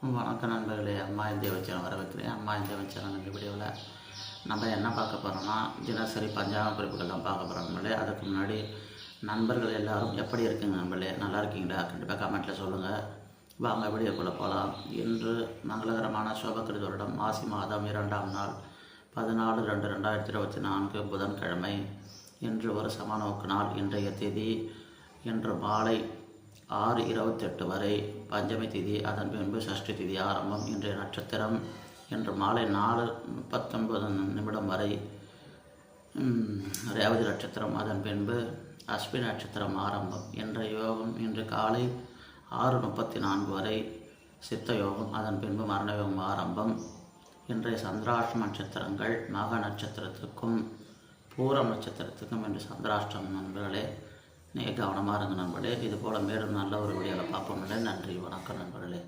வணக்கம் நண்பர்களே. அம்மா இந்திய சேனல் வர வைக்கிறேன். அம்மா இந்திய சேனல் இந்த வீடியோவில் நம்ம என்ன பார்க்க போகிறோம்னா, தினசரி பஞ்சாங்க குறிப்புகள் தான் பார்க்க போகிறோம் நண்பர்களே. அதுக்கு முன்னாடி நண்பர்கள் எல்லோரும் எப்படி இருக்குங்க நண்பர்களே? நல்லா இருக்கீங்களா? கண்டிப்பாக கமெண்ட்டில் சொல்லுங்கள். வாங்க வீடியோக்குள்ளே போகலாம். இன்று மங்களகரமான சோபக்கிருத வருடம் மாசி மாதம் 2ஆம் நாள் 14/2/2024 புதன்கிழமை. இன்று ஒரு சமநோக்கு நாள். இன்றைய தேதி இன்று மாலை 6:28 வரை பஞ்சமி திதி, அதன் பின்பு சஷ்டி திதி ஆரம்பம். இன்றைய நட்சத்திரம் இன்று மாலை 4:39 வரை ரேவதி நட்சத்திரம், அதன் பின்பு அஸ்வினி நட்சத்திரம் ஆரம்பம். இன்றைய யோகம் இன்று காலை 6:34 வரை சித்த யோகம், அதன் பின்பு மரண யோகம் ஆரம்பம். இன்றைய சந்திராஷ்டம நட்சத்திரங்கள் மக நட்சத்திரத்துக்கும் பூரம் நட்சத்திரத்துக்கும் இன்று சந்திராஷ்டமம் நண்பர்களே. நீங்கள் கவனமாக இருங்க நண்பர்களே. இது போல் மேலும் நல்ல ஒரு வீடியோவில் பார்ப்போம். நன்றி, வணக்கம் நண்பர்களே.